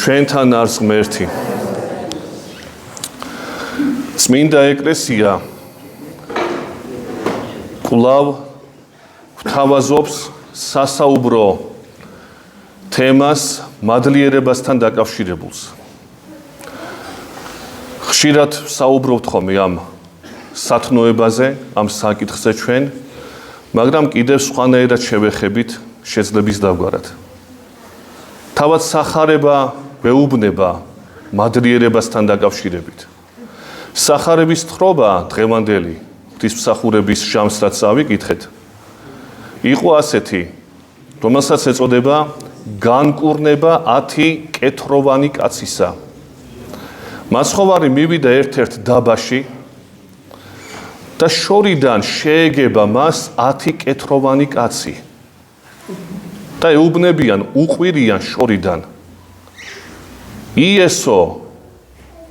ჩვენთან არის ღმერთი. წმინდა ეკლესია კვლავ გვთავაზობს სასაუბრო თემას მადლიერებასთან დაკავშირებულს. ხშირად საუბრობთ ხოლმე ამ სათნოებაზე, ამ საკითხზე ჩვენ, მაგრამ კიდევ სხვანაირად შევეხებით შეძლების დავგვარად. თავად სახარება ვეუბნება მადლიერებასთან დაკავშირებით. სახარების თხრობა დღევანდელი ღვთისმსახურების ჟამს რაც ავიკითხეთ, იყო ასეთი, რომელსაც ეწოდება განკურნება 10 კეთროვანი კაცისა. მაცხოვარი მივიდა ერთ-ერთ დაბაში და შორიდან შეეგება მას 10 კეთროვანი კაცი. და ეუბნებიან, უყვირიან შორიდან. იესო,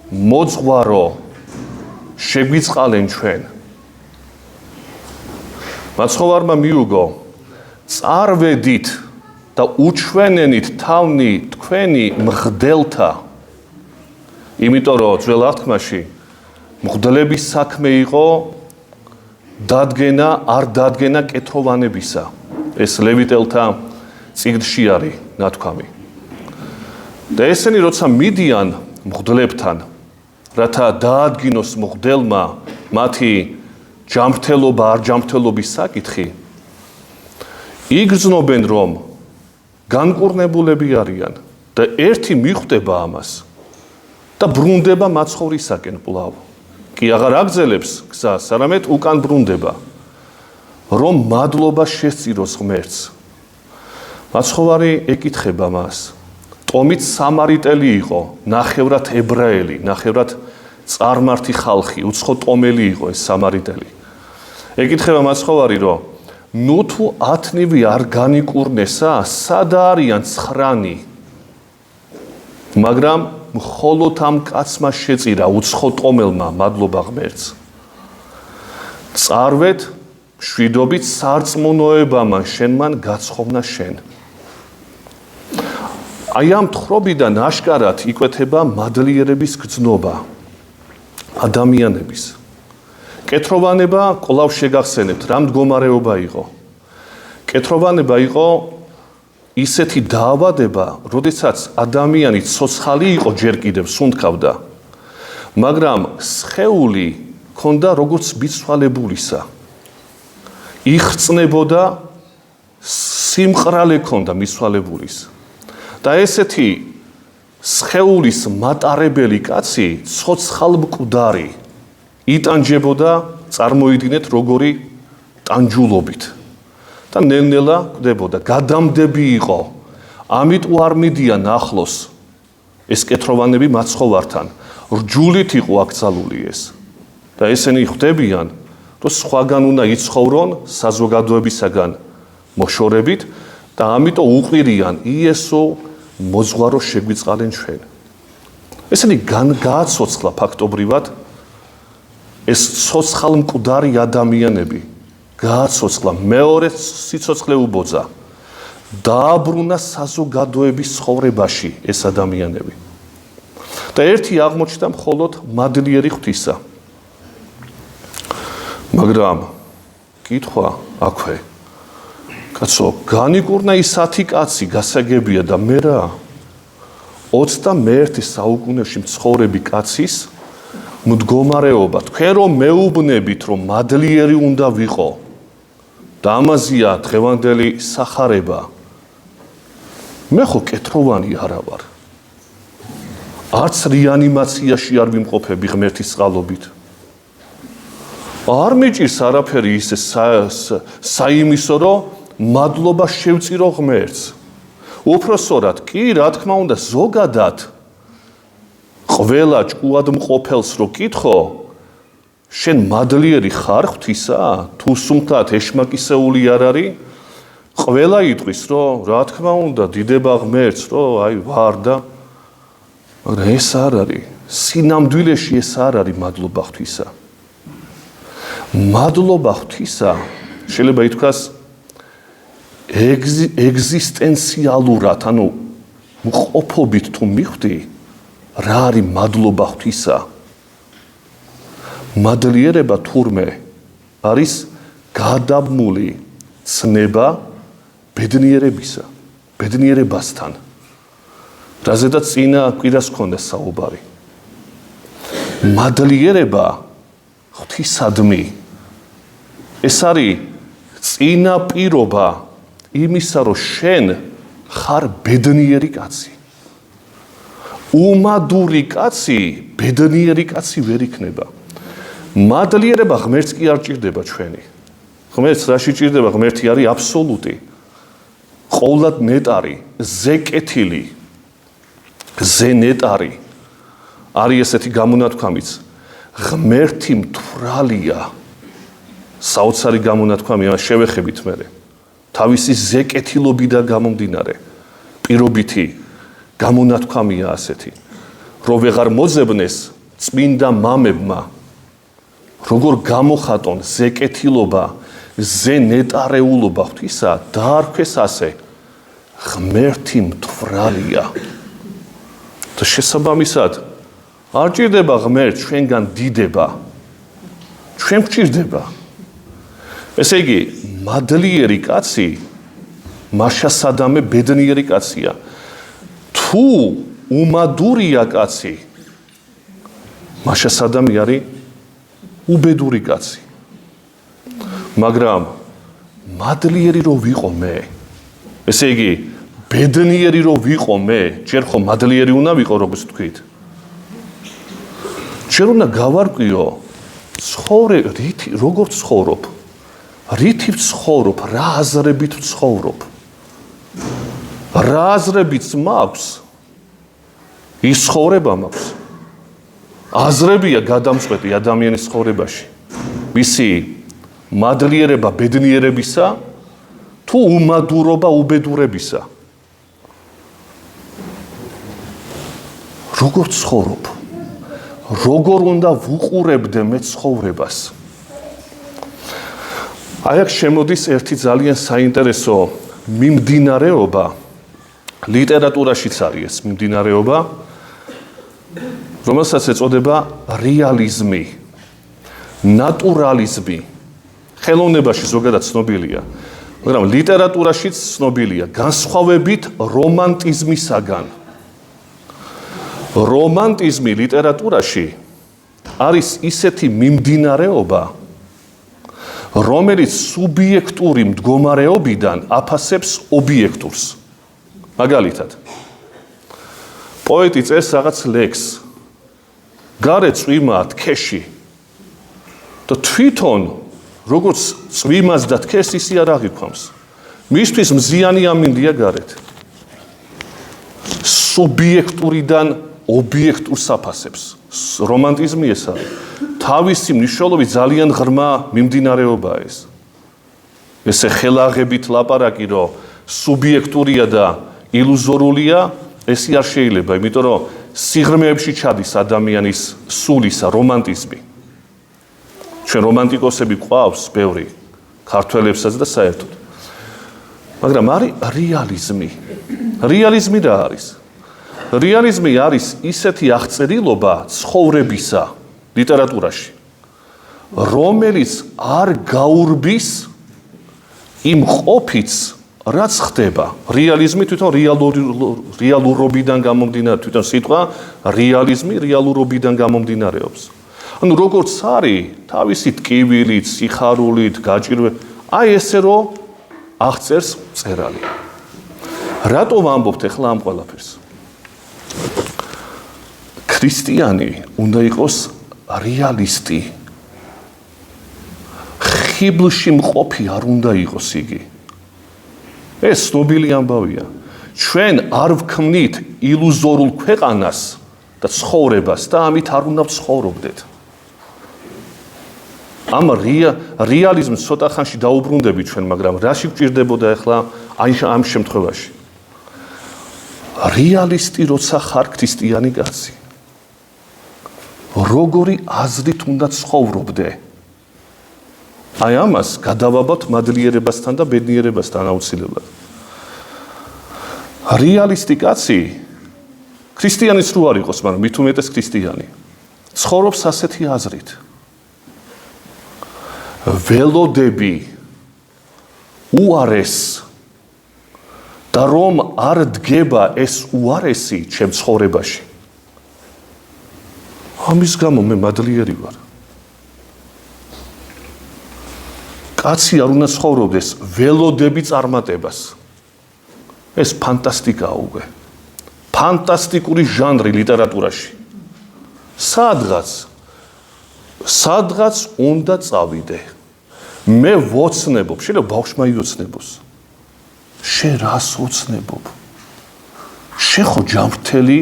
მოძღვარო, შეგვიწყალენ ჩვენ. მაცხოვარმა მიუგო, წარვედით და უჩვენენით თავნი თქვენი მღვდელთა. იმიტომ რომ ძველ აღთქმაში მღვდლების საქმე იყო დადგენა, არ დადგენა კეთროვანებისა. ეს ლევიტელთა წიგნში არის ნათქვამი. და ესენი როცა მიდიან მღვდლებთან, რათა დაადგინოს მღვდელმა მათი ჯანმრთელობა, არ ჯანმრთელობის საკითხი, იგრძნობენ რომ განკურნებულები არიან და ერთი მიხვდება ამას და ბრუნდება მაცხოვრისაკენ კვლავ. კი აღარ აგრძელებს გზას, არამედ უკან ბრუნდება, რომ მადლობა შესწიროს ღმერთს. მაცხოვარი ეკითხება მას. ტომით სამარიტელი იყო, ნახევრად ებრაელი, ნახევრად წარმართი ხალხი, უცხო ტომელი იყო ეს სამარიტელი. ეკითხება მაცხოვარი, რომ ნუ თუ 10-ნივი არ განიკურნესა, სად არიან 9? მაგრამ მხოლოდ ამ კაცმა შეწირა უცხო ტომელმა მადლობა ღმერთს. წარვეთ მშვიდობით სარწმუნოებამან შენმან გაცხოვნა შენ. აი ამ თხრობიდან აშკარად იკვეთება მადლიერების გრძნობა ადამიანების. კეთროვანება კვლავ შეგახსენებთ, რა მდგომარეობა იყო. კეთროვანება იყო ისეთი დაავადება, როდესაც ადამიანი ცოცხალი იყო ჯერ კიდევ სუნთქავდა, მაგრამ სხეული ქონდა როგორც ბიცვალებულისა. იხწნებოდა, სიმყრალე ქონდა მიცვალებულის. და ესეთი სხეულის მატარებელი კაცი ცოცხალ მკვდარი იტანჯებოდა, წარმოიდგინეთ როგორი ტანჯულობით. და ნელ-ნელა კვდებოდა, გადამდები იყო. ამიტომ არ მიდიან ახლოს ეს კეთროვანები მაცხოვართან. რჯულით იყო აკრძალული ეს. და ესენი ხვდებიან, რომ სხვაგან უნდა იცხოვრონ საზოგადოებისაგან მოშორებით და ამიტომ უყვირიან იესო მოძღვარო შეგვიწყალენ ჩვენ. ესენი გააცოცხლა ფაქტობრივად ეს ცოცხალ მკვდარი ადამიანები გააცოცხლა, მეორე სიცოცხლე უბოძა. დააბრუნა საზოგადოების ცხოვრებაში ეს ადამიანები. და ერთი აღმოჩნდა მხოლოდ მადლიერი ღვთისა. მაგრამ კითხვა აქვე, კაცო, განიკურნა ის 10 კაცი, გასაგებია და მე რა? 21 საუკუნეში მცხოვრები კაცის მდგომარეობა, თქვენ რომ მეუბნებით, რომ მადლიერი უნდა ვიყო და ამაზეა დღევანდელი სახარება, მე ხო კეთროვანი არა ვარ. არც რეანიმაციაში არ ვიმყოფები ღმერთის წყალობით. არ მეჭირს არაფერი ისე საიმისო, რომ მადლობა შევწირო ღმერთს. უпроსორად, კი, რა თქმა უნდა, ზოგადად ყველა ჭკუად მყოფელს რო კითხო, შენ მადლიერი ხარ ღვთისა? თუ სუმთად ეშმაკისეული არ არის? ყველა იტყვის, რომ რა თქმა უნდა, დიდება ღმერთს, რომ აი ვარ და მაგრამ ეს არ არის. სინამდვილეში ეს არ არის მადლობა ღვთისა. მადლობა ღვთისა შეიძლება ითქვას ეგზისტენციალურად, ანუ მყოფობით თუ მიხვდი, რა არის მადლობა ღვთისა? მადლიერება თურმე არის გადაბმული ცნება ბედნიერებასთან. რაზედაც წინა კვირას ჰქონდა საუბარი. მადლიერება ღვთისადმი ეს არის წინა პირობა იმისა, რომ შენ ხარ ბედნიერი კაცი. უმადური კაცი ბედნიერი კაცი ვერ იქნება. მადლიერება ღმერთს კი არ ჭირდება ჩვენი. ღმერთს რაში ჭირდება? ღმერთი არის აბსოლუტი. ყოვლად ნეტარი, ზეკეთილი, ზენეტარი. არის ესეთი გამონათქვამიც. ღმერთი მთვრალია. საოცარი გამონათქვამია, შევეხებით მერე. თავისი ზეკეთილობიდან გამომდინარე. პირობითი გამონათქვამია ასეთი. რომ ვეღარ მოძებნეს წმინდა მამებმა. როგორ გამოხატონ ზეკეთილობა, ზენეტარეულობა ღვთისა, დაარქვეს ასე. ღმერთი მთვრალია. და შესაბამისად, არ ჭირდება ღმერთს ჩვენგან დიდება. ჩვენ გვჭირდება. ესე იგი, მადლიერი კაცი, მაშასადამე ბედნიერი კაცია. თუ უმადურია კაცი, მაშასადამე არის უბედური კაცი. მაგრამ მადლიერი რო ვიყო მე, ესე იგი, ბედნიერი რო ვიყო მე, ჯერ ხო მადლიერი უნდა ვიყო, როგორც თქვით. ჯერ უნდა გავარკვიო, როგორ ცხოვრობ, რითი ვცხოვრობ, რა აზრებით ვცხოვრობ. რა აზრებიც მაქვს, ის ცხოვრება მაქვს. აზრებია გადამწყვეტი ადამიანის ცხოვრებაში. მისი მადლიერება ბედნიერებისა, თუ უმადურობა უბედურებისა. როგორ ცხოვრობ? როგორ უნდა ვუყურებდე მე ცხოვრებას? აი აქ შემოდის ერთი ძალიან საინტერესო მიმდინარეობა, ლიტერატურაშიც არის ეს მიმდინარეობა, რომელსაც ეწოდება რეალიზმი, ნატურალიზმი. ხელოვნებაში ზოგადად ცნობილია, მაგრამ ლიტერატურაშიც ცნობილია, განსხვავებით რომანტიზმისაგან. რომანტიზმი ლიტერატურაში არის ისეთი მიმდინარეობა, რომელიც სუბიექტური მდგომარეობიდან აფასებს ობიექტურს. მაგალითად, პოეტი წერს რაღაც ლექსს, გარე წვიმაა თქეში და თვითონ როგორც წვიმას და თქეს ისი არ აღიქვამს. მისთვის მზიანი ამინდია გარეთ. სუბიექტურიდან ობიექტურს აფასებს. რომანტიზმი ეს არის. თავისი მნიშვნელობით ძალიან ღრმა მიმდინარეობაა ეს. ესე ხელაღებით ლაპარაკი, რომ სუბიექტურია და ილუზორულია, ეს არ შეიძლება, იმიტომ რომ სიღრმეებში ჩადის ადამიანის სულისა რომანტიზმი. ჩვენ რომანტიკოსები გვყავს ბევრი, ქართველებსაც და საერთოდ. მაგრამ არის რეალიზმი. რეალიზმი რა არის? რეალიზმი არის ისეთი აღწერილობა ცხოვრებისა ლიტერატურაში, რომელიც არ გაურბის იმ ყოფით, რაც ხდება. რეალიზმი თვითონ რეალურობიდან გამომდინარე, თვითონ სიტყვა რეალიზმი რეალურობიდან გამომდინარეობს. ანუ როგორც არის, თავისი ტკივილით, სიხარულით, გაჭირვებით, აი ესე რომ აღწერს მწერალი. რატო ვამბობთ ახლა ამ ყველაფერს? ქრისტიანი უნდა იყოს რეალისტი. ხიბლში მყოფი არ უნდა იყოს იგი. ეს ცნობილი ამბავია. ჩვენ არ ვქმნით ილუზორულ ქვეყანას და ცხოვრებას და ამით არ უნდა ვცხოვრობდეთ. ამ რეალიზმს ცოტა ხანში დაუბრუნდები ჩვენ, მაგრამ რაში გვჭირდებოდა ახლა ამ შემთხვევაში? რეალისტი როცა ხარ ქრისტიანი კაცი, როგორი აზრით უნდა ცხოვრობდე? აი ამას გადავაბავთ მადლიერებასთან და ბედნიერებასთან აუცილებლად. რეალისტი კაცი ქრისტიანიც რო არ იყოს, მაგრამ მით უმეტეს ქრისტიანი ცხოვრობს ასეთი აზრით. ველოდები უარეს და რომ არ დგება ეს უარესი ჩემ ცხოვრებაში. ამის გამო მე მადლიერი ვარ. კაცი არ უნდა ცხოვრობდეს ველოდები წარმატებას. ეს ფანტასტიკაა უკვე. ფანტასტიკური ჟანრი ლიტერატურაში. სადღაც უნდა წავიდე. მე ვოცნებობ, შეიძლება ბავშვმა იოცნებოს. შენ რას ოცნებობ? შენ ხო ჯანმრთელი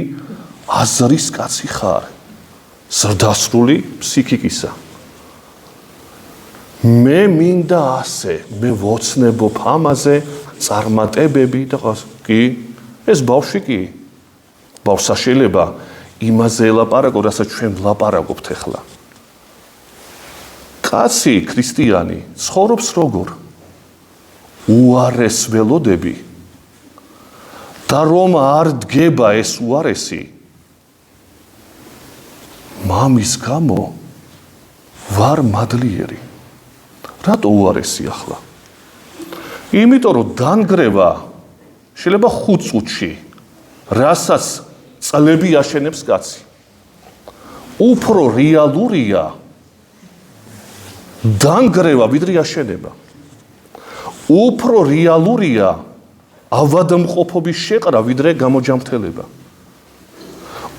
აზრის კაცი ხარ. ზრდასრული ფსიქიკისა. მე მინდა ასე, მე ვოცნებობ ამაზე წარმატებები და კი, ეს ბავშვი კი. ბავშვს შეიძლება იმაზე ელაპარაკო, რასაც ჩვენ ვლაპარაკობთ ახლა. კაცი ქრისტიანი ცხოვრობს როგორ? უარეს ველოდები და რომ არ დგება ეს უარესი მამის გამო ვარ მადლიერი. რატო უარესი ახლა? იმიტომ რომ დანგრევა შეიძლება 5 წუთში, რასაც წლები აშენებს კაცი. უფრო რეალურია დანგრევა ვიდრე აშენება. უფრო რეალურია ავადმყოფობის შეყრა ვიდრე გამოჯანმრთელება.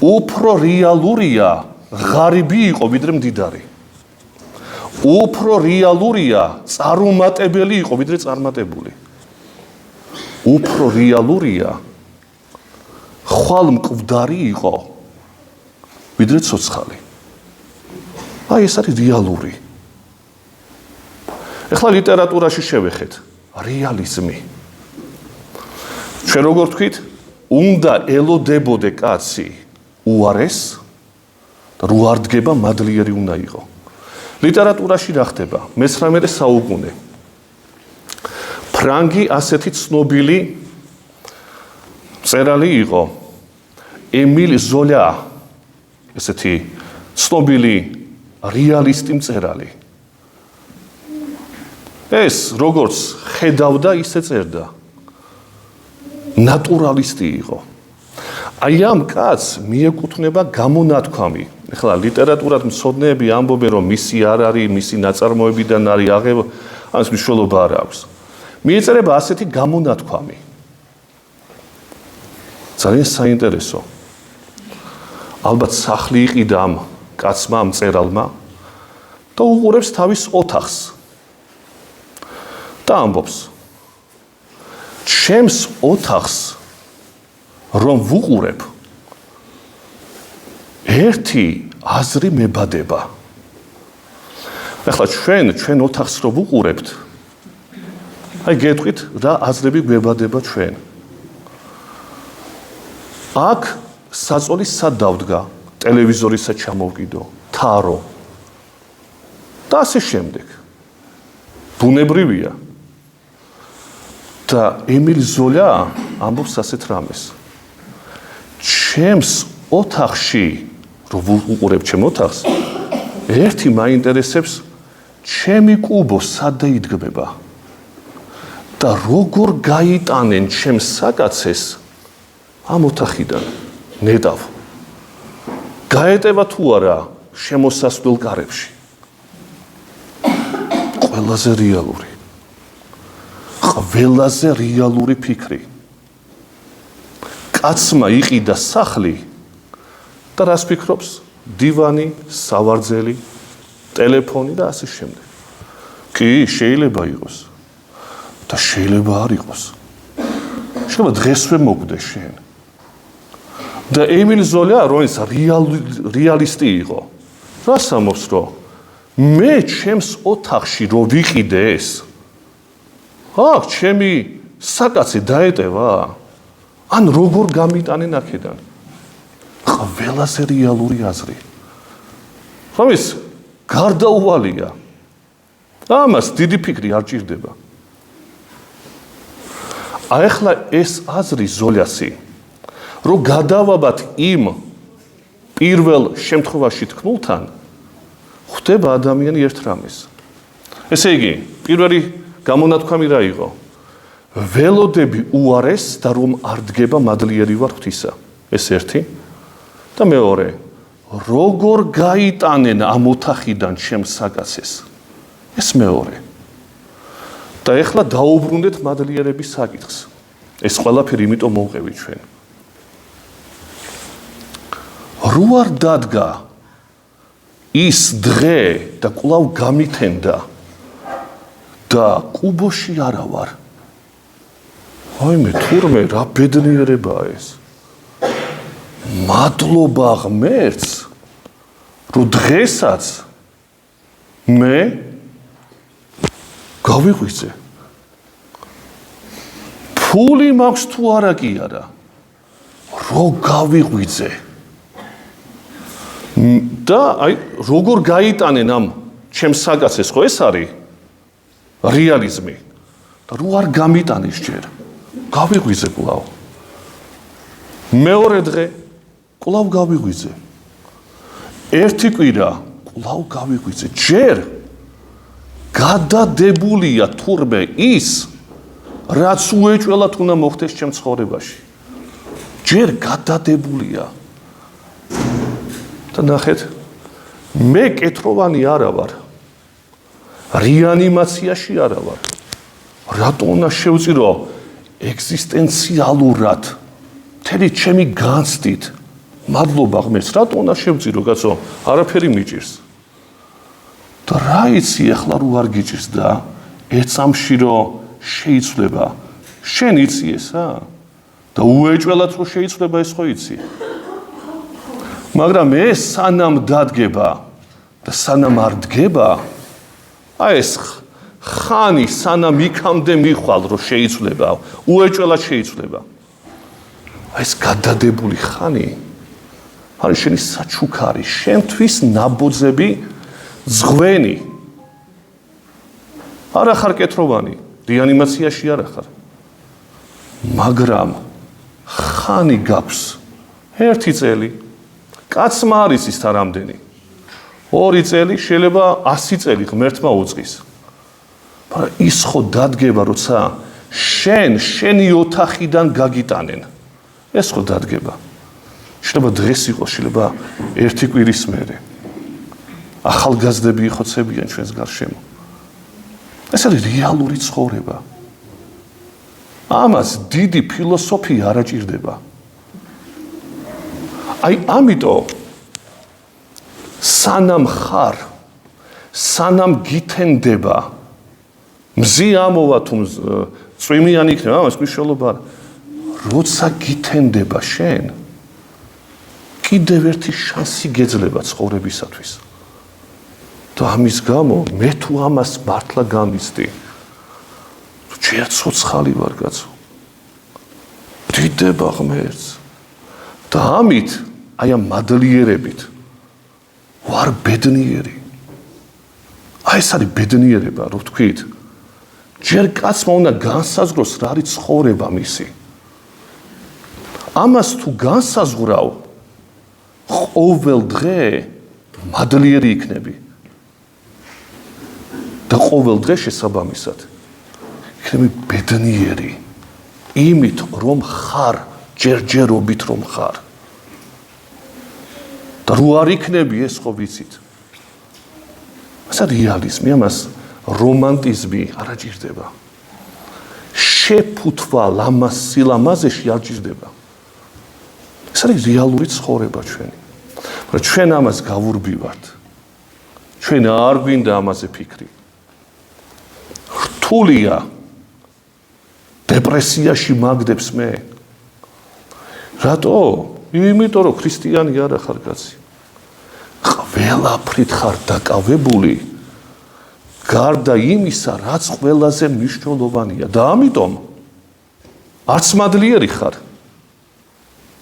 უფრო რეალურია ღარიბი იყო ვიდრე მდიდარი. უფრო რეალურია წარუმატებელი იყო ვიდრე წარმატებული. უფრო რეალურია ხვალმკვდარი იყო ვიდრე ცოცხალი. აი ეს არის რეალური. ეხლა ლიტერატურაში შევეხეთ რეალიზმი. ჩვენ როგორ ვთქვით, უნდა ელოდებოდე კაცი უარეს და რო არ დგება მადლიერი უნდა იყო. ლიტერატურაში რა ხდება? მე-19 საუკუნე. ფრანგი ასეთი ცნობილი მწერალი იყო ემილ ზოლა, ესეთი ცნობილი რეალისტი მწერალი. ეს როგორც ხედავდა, ისე წერდა. ნატურალისტი იყო. აი ამ კაცს მიეკუთვნება გამონათქვამი. ეხლა ლიტერატურად მცოდნეები ამბობენ, რომ მისი არ არის, მისი ნაწარმოებიდან არის აღება, ამის მნიშვნელობა არ აქვს. მიეწერება ასეთი გამონათქვამი. ძალიან საინტერესო. ალბათ სახლი იყიდა ამ კაცმა, ამ მწერალმა და უყურებს თავის ოთახს. და ამბობს, ჩემს ოთახს რომ ვუყურებ, ერთი აზრი მებადება. ეხლა ჩვენ ოთახს რომ ვუყურებთ, აი გეტყვით რა აზრები გვებადება ჩვენ. აქ საწოლი სად დავდგა, ტელევიზორისაც ჩამოვკიდო, თარო და ასე შემდეგ. ბუნებრივია. და ემილ ზოლა ამბობს ასეთ რამეს. ჩემს ოთახში, რომ ვუყურებ ჩემ ოთახს, ერთი მაინტერესებს ჩემი კუბო სად დაიდგმება და როგორ გაიტანენ ჩემს საკაცეს ამ ოთახიდან ნედავ. გაეტევა თუ არა შემოსასვლელ კარებში. ყველაზე რეალური. ყველაზე რეალური ფიქრი. კაცმა იყიდა სახლი და რას ფიქრობს? დივანი, სავარძელი, ტელეფონი და ასე შემდეგ. კი, შეიძლება იყოს. და შეიძლება არ იყოს. შეიძლება დღესვე მოგვდე შენ. და ემილ ზოლა, რომელიც რეალისტი იყო, რას ამბობს, რომ მე ჩემს ოთახში რო ვიყიდე ეს, აქ ჩემი საკაცი დაეტევა, ან როგორ გამიტანენ აქედან. ყველაზე რეალური აზრი. ხომის გარდაუვალია. ამას დიდი ფიქრი არ ჭირდება. აი ახლა ეს აზრი ზოლიასი რომ გადავაბათ იმ პირველ შემთხვევაში თქმულთან ხვდება ადამიანი ერთ რამეს. ესე იგი, პირველი გამონათქვამი რა იყო? ველოდები უარეს და რომ არ დგება მადლიერი ვარ ღვთისა. ეს ერთი. და მეორე, როგორ გაიტანენ ამ ოთახიდან ჩემს საკაცეს. ეს მეორე. და ეხლა დაუბრუნდეთ მადლიერების საკითხს. ეს ყველაფერი იმიტომ მოვყევი ჩვენ. რო არ დადგა ის დღე და კვლავ გამითენდა და კუბოში არა ვარ. აიმე თურმე რა ბედნიერებაა ეს. მადლობა ღმერთს რომ დღესაც მე გავიღვიძე. ფული მაქვს თუ არა კი არა. რო გავიღვიძე. და აი როგორ გაიტანენ ამ ჩემს საკაცეს ხო ეს არის რეალიზმი. და რო არ გამიტანეს ჯერ. გავიღვიძე კვლავ. მეორე დღე კვლავ გავიღვიძე. ერთი კვირა კვლავ გავიღვიძე. ჯერ გადადებულია თურმე ის რაც უეჭველად უნდა მოხდეს ჩემ ცხოვრებაში. ჯერ გადადებულია. და ნახეთ, მე კეთროვანი არა ვარ. რეანიმაციაში არა ვარ. რატო უნდა შევწირო ეგზისტენციალურად მთელი ჩემი განცდით მადლობა ღმერთს, რატო უნდა შევწირო კაცო? არაფერი მიჭირს. და რა იცი ახლა რო არ გიჭირს და ეცამში რომ შეიცვლება. შენ იცი ესა? და უეჭველად რო შეიცვლება ეს ხო იცი? მაგრამ ეს სანამ დადგება და სანამ არ დგება, აი ეს ხანი სანამ იქამდე მიხვალ რომ შეიცვლება, უეჭველად შეიცვლება. აი ეს გადადებული ხანი არის შენი საჩუქარი, შენთვის ნაბოძები ზღვენი. არა ხარ კეთროვანი, რეანიმაციაში არა ხარ. მაგრამ ხანი გაქვს 1 წელი. კაცმა არის ის თარამდენი. 2 წელი, შეიძლება 100 წელი ღმერთმა უწყის. მაგრამ ის ხო დადგება, როცა შენი ოთახიდან გაგიტანენ. ეს ხო დადგება. შეიძლება დღეს იყოს, შეიძლება 1 კვირის მერე. ახალგაზრდები იხოცებიან ჩვენს გარშემო. ეს არის რეალური ცხოვრება. ამას დიდი ფილოსოფია არ აჭირდება. აი ამიტომ სანამ ხარ, სანამ გითენდება, მზი ამოვა თუ წვიმიანი იქნება, ამას მნიშვნელობა არა. როცა გითენდება შენ, კიდევ ერთი შანსი გეძლება ცხოვრებისათვის. და ამის გამო მე თუ ამას მართლა გამიცდი, ჯერ ცოცხალი ვარ კაცო. დიდება ღმერთს. და ამით აი ამ მადლიერებით ვარ ბედნიერი. აი ეს არის ბედნიერება, რო ვთქვით. ჯერ კაცმა უნდა განსაზღვროს რა არის ცხოვრება მისი. ამას თუ განსაზღვრავ, ყოველ დღე მადლიერი იქნები. და ყოველ დღე შესაბამისად იქნები ბედნიერი. იმით რომ ხარ, ჯერჯერობით რომ ხარ. და რო არ იქნები ეს ხო ვიცით. ეს არის რეალიზმი, ამას რომანტიზმი არ აჭირდება. შეფუთვა სილამაზეში არ ჭირდება. ეს არის რეალური ცხოვრება ჩვენი. მაგრამ ჩვენ ამას გავურბივართ. ჩვენ არ გვინდა ამაზე ფიქრი. რთულია დეპრესიაში მაგდებს მე. რატო? იმიტომ რომ ქრისტიანი არა ხარ კაცი. ყველაფრით ხარ დაკავებული გარდა იმისა, რაც ყველაზე მნიშვნელოვანია და ამიტომ არც მადლიერი ხარ.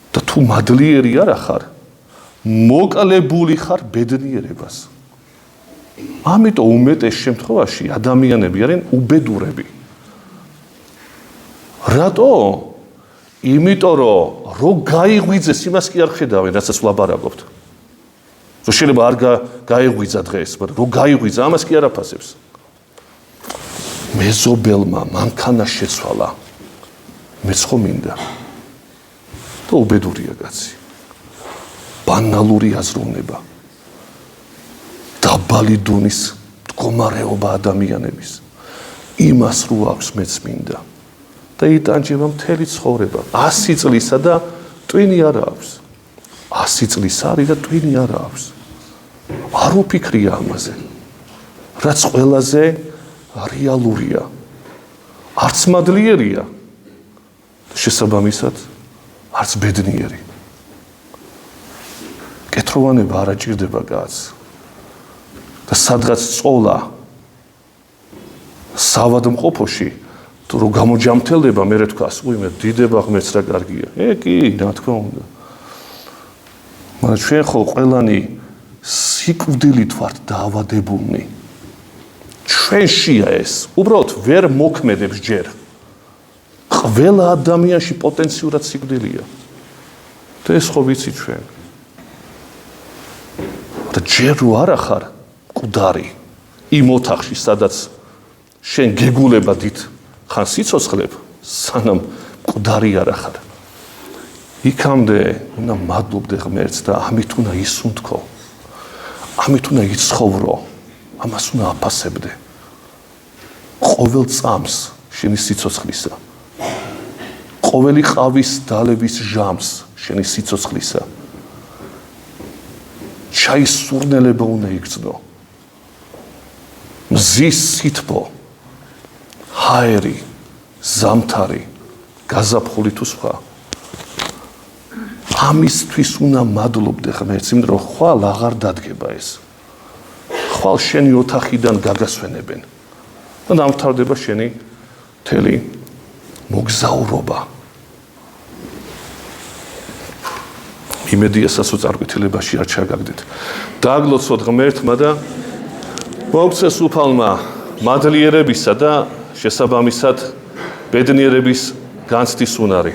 და თუ მადლიერი არა ხარ, მოკლებული ხარ ბედნიერებას. ამიტომ უმეტეს შემთხვევაში ადამიანები არიან უბედურები. რატო? იმიტომ რომ რო გაიღვიძეს იმას კი არ ხედავენ, რასაც ვლაპარაკობთ. რო შეიძლება არ გაიღვიძა დღეს, მაგრამ რო გაიღვიძა, ამას კი არ აფასებს. მეზობელმა მანქანა შეცვალა. მეც ხო მინდა. და უბედურია კაცი. ბანალური აზროვნება. დაბალი დონის მდგომარეობა ადამიანების. იმას რო აქვს მეც მინდა. და იტანჯება მთელი ცხოვრება. 100 წლისა და ტვინი არ აქვს. 100 წლის არის და ტვინი არ აქვს. არ უფიქრია ამაზე. რაც ყველაზე რეალურია. არც მადლიერია. შესაბამისად, არც ბედნიერი. კეთროვანება არ აჭირდება კაცს. და სადღაც წოლა სავადმყოფოში თუ რო გამოჯამთელდება, მე რთქვას, მე დიდება ღმერთს რა კარგია. კი, რა თქმა უნდა. მაგრამ ჩვენ ხო ყველანი სიკვდილით ვართ დაავადებულნი. ჩვენშია ეს, უბრალოდ ვერ მოქმედებს ჯერ. ყველა ადამიანში პოტენციურად სიკვდილია. და ეს ხო ვიცი ჩვენ. და ჯერ რო არ ახარ მკვდარი იმ ოთახში, სადაც შენ გეგულება დიდ ხან სიცოცხლებ, სანამ მკვდარი არ ახარ. იქამდე უნდა მადლობდე ღმერთს და ამით უნდა ისუნთქო. ამით უნდა იცხოვრო. ამას უნდა აფასებდე. ყოველ წამს შენი სიცოცხლისა. ყოველი ყავის დალების ჟამს შენი სიცოცხლისა. ჩაის სურნელება უნდა იგრძნო. მზის სითბო, ჰაერი, ზამთარი, გაზაფხული თუ სხვა. ამისთვის უნდა მადლობდე ღმერთს, იმიტომ რომ ხვალ აღარ დადგება ეს. ხვალ შენი ოთახიდან გაგასვენებენ. და დამთავრდება შენი მთელი მოგზაურობა. იმედია სასოწარკვეთილებაში არ ჩაგაგდეთ. დააგლოცოთ ღმერთმა და მოგცეს უფალმა მადლიერებისა და შესაბამისად ბედნიერების განცდის უნარი.